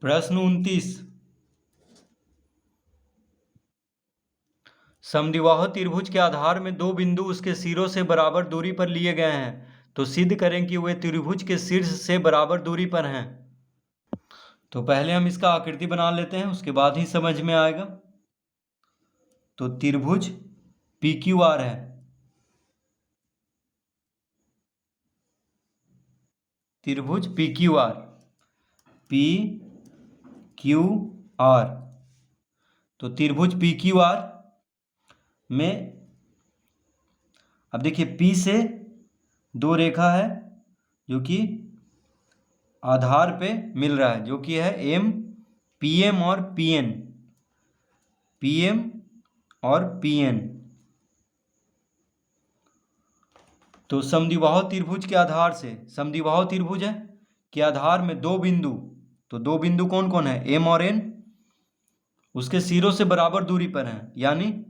प्रश्न 29। समद्विबाहु त्रिभुज के आधार में दो बिंदु उसके सिरों से बराबर दूरी पर लिए गए हैं, तो सिद्ध करें कि वे त्रिभुज के शीर्ष से बराबर दूरी पर हैं। तो पहले हम इसका आकृति बना लेते हैं, उसके बाद ही समझ में आएगा। तो त्रिभुज PQR है, त्रिभुज PQR तो त्रिभुज PQR में अब देखिए P से दो रेखा है जो कि आधार पे मिल रहा है, जो कि है PM और PN। तो समद्विबाहु त्रिभुज के आधार से, समद्विबाहु त्रिभुज है के आधार में दो बिंदु, तो दो बिंदु कौन कौन है, M और N, उसके सिरों से बराबर दूरी पर हैं, यानी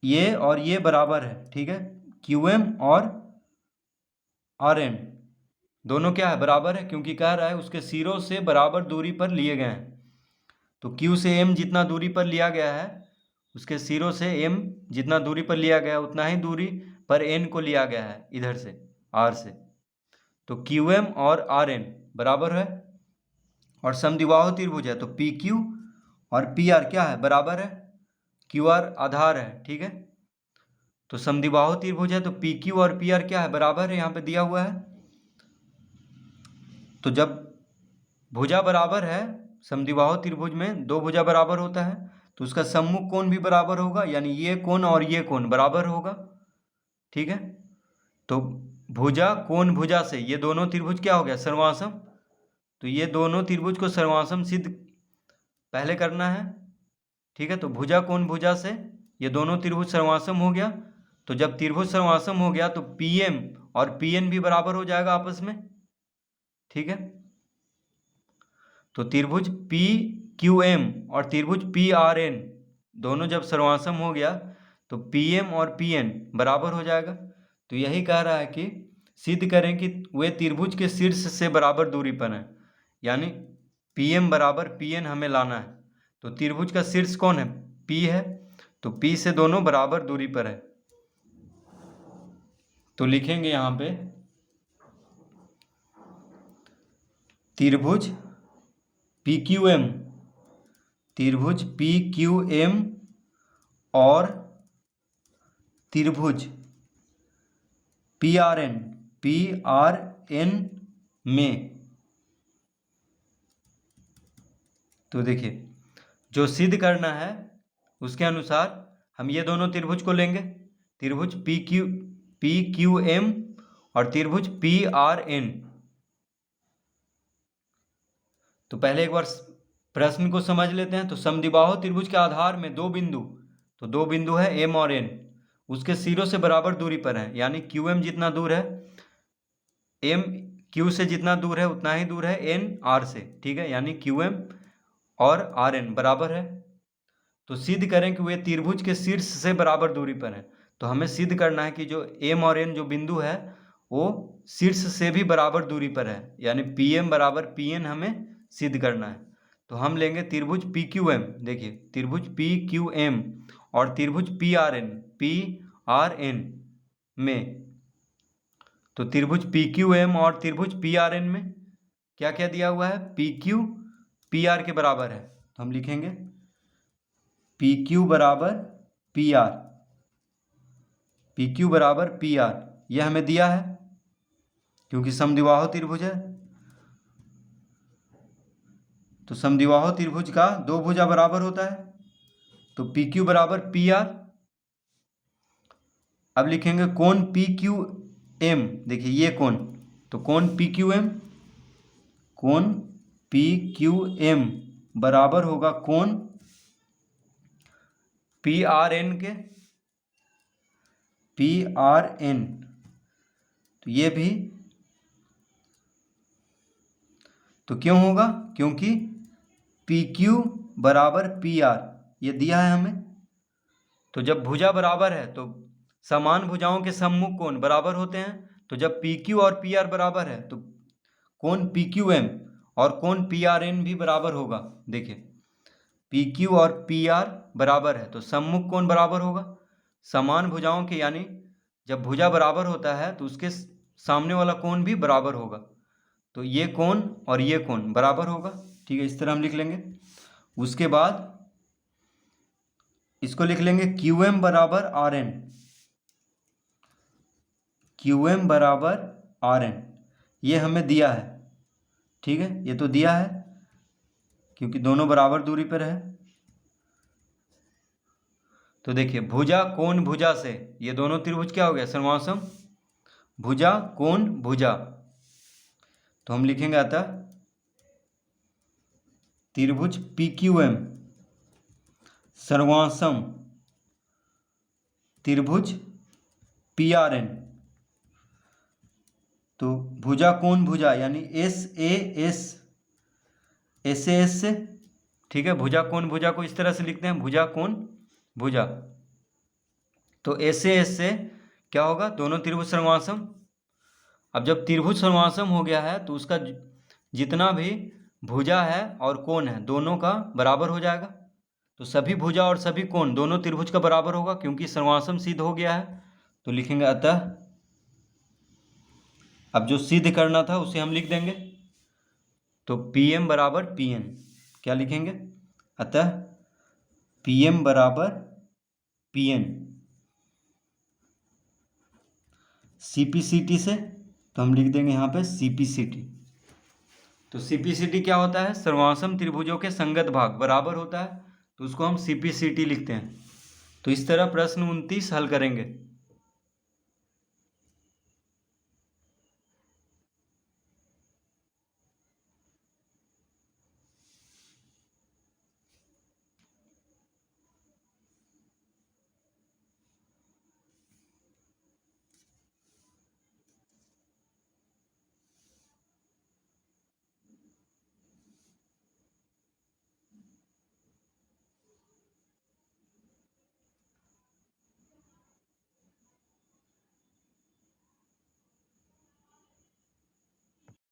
ये और ये बराबर है। ठीक है, QM और RN दोनों क्या है, बराबर है, क्योंकि कह रहा है उसके सिरों से बराबर दूरी पर लिए गए हैं। तो Q से M जितना दूरी पर लिया गया है, उसके सिरों से M जितना दूरी पर लिया गया है, उतना ही दूरी पर N को लिया गया है इधर से, R से। तो QM और RN बराबर है। और समद्विबाहु त्रिभुज है तो PQ और PR क्या है, बराबर है। QR आधार है। ठीक है, तो समद्विबाहु त्रिभुज है तो PQ और PR क्या है, बराबर है, यहाँ पे दिया हुआ है। तो जब भुजा बराबर है, समद्विबाहु त्रिभुज में दो भुजा बराबर होता है, तो उसका सम्मुख कोण भी बराबर होगा, यानी ये कोण और ये कोण बराबर होगा। ठीक है, तो भुजा कोण भुजा से ये दोनों त्रिभुज क्या हो गया, सर्वासम। तो ये दोनों त्रिभुज को सर्वासम सिद्ध पहले करना है। ठीक है, तो भुजा कोण भुजा से ये दोनों त्रिभुज सर्वासम हो गया। तो जब त्रिभुज सर्वासम हो गया तो PM और PN भी बराबर हो जाएगा आपस में। ठीक है, तो त्रिभुज PQM और त्रिभुज PRN दोनों जब सर्वासम हो गया तो PM और PN बराबर हो जाएगा। तो यही कह रहा है कि सिद्ध करें कि वे त्रिभुज के शीर्ष से बराबर दूरी पर हैं, यानी PM बराबर PN हमें लाना है। तो त्रिभुज का शीर्ष कौन है, P है, तो P से दोनों बराबर दूरी पर है। तो लिखेंगे यहाँ पे त्रिभुज PQM, त्रिभुज PQM और त्रिभुज PRN में, तो देखिए जो सिद्ध करना है उसके अनुसार हम ये दोनों त्रिभुज को लेंगे, त्रिभुज PQM और त्रिभुज PRN। तो पहले एक बार प्रश्न को समझ लेते हैं। तो समद्विबाहु त्रिभुज के आधार में दो बिंदु, तो दो बिंदु है M और N, उसके सिरों से बराबर दूरी पर है, यानी QM जितना दूर है, M Q से जितना दूर है उतना ही दूर है N R से। ठीक है, यानी QM और RN बराबर है। तो सिद्ध करें कि वे त्रिभुज के शीर्ष से बराबर दूरी पर हैं। तो हमें सिद्ध करना है कि जो M और N जो बिंदु है वो शीर्ष से भी बराबर दूरी पर है, यानी PM बराबर PN हमें सिद्ध करना है। तो हम लेंगे त्रिभुज PQM, देखिए त्रिभुज PQM और त्रिभुज PRN में। तो त्रिभुज PQM और त्रिभुज PRN में क्या क्या दिया हुआ है, PQ PR के बराबर है, तो हम लिखेंगे PQ बराबर PR, PQ बराबर PR, यह हमें दिया है क्योंकि समद्विबाहु त्रिभुज है। तो समद्विबाहु त्रिभुज का दो भुजा बराबर होता है, तो PQ बराबर PR। अब लिखेंगे कोण PQM, देखिए ये कोण, तो कोण PQM बराबर होगा कोण PRN के, PRN। तो ये भी, तो क्यों होगा, क्योंकि PQ बराबर PR ये दिया है हमें। तो जब भुजा बराबर है तो समान भुजाओं के सम्मुख कोण बराबर होते हैं। तो जब PQ और PR बराबर है तो कोण PQM और कोण PRN भी बराबर होगा। देखिए PQ और PR बराबर है तो सम्मुख कोण बराबर होगा। समान भुजाओं के यानी जब भुजा बराबर होता है तो उसके सामने वाला कोण भी बराबर होगा। तो ये कोण और ये कोण बराबर होगा। ठीक है, इस तरह हम लिख लेंगे। उसके बाद इसको लिख लेंगे QM बराबर RN। QM बराबर RN ये हमें दिया है। ठीक है, ये तो दिया है क्योंकि दोनों बराबर दूरी पर है। तो देखिए भुजा कोण भुजा से ये दोनों त्रिभुज क्या हो गया, सर्वांसम भुजा कोण भुजा। तो हम लिखेंगे अतः त्रिभुज PQM सर्वांसम त्रिभुज PRN। तो भुजा कोण भुजा यानी SAS से, ठीक है, भुजा कोण भुजा को इस तरह से लिखते हैं, भुजा कोण भुजा। तो SAS से क्या होगा, दोनों त्रिभुज सर्वांसम। अब जब त्रिभुज सर्वांसम हो गया है तो उसका जितना भी भुजा है और कोण है दोनों का बराबर हो जाएगा। तो सभी भुजा और सभी कोण दोनों त्रिभुज का बराबर होगा क्योंकि सर्वांसम सिद्ध हो गया है। तो लिखेंगे अतः, अब जो सिद्ध करना था उसे हम लिख देंगे। तो PM बराबर PN क्या लिखेंगे, अतः PM बराबर PN CPCT से, तो हम लिख देंगे यहाँ पे CPCT। तो CPCT क्या होता है, सर्वांसम त्रिभुजों के संगत भाग बराबर होता है, तो उसको हम CPCT लिखते हैं। तो इस तरह प्रश्न 29 हल करेंगे।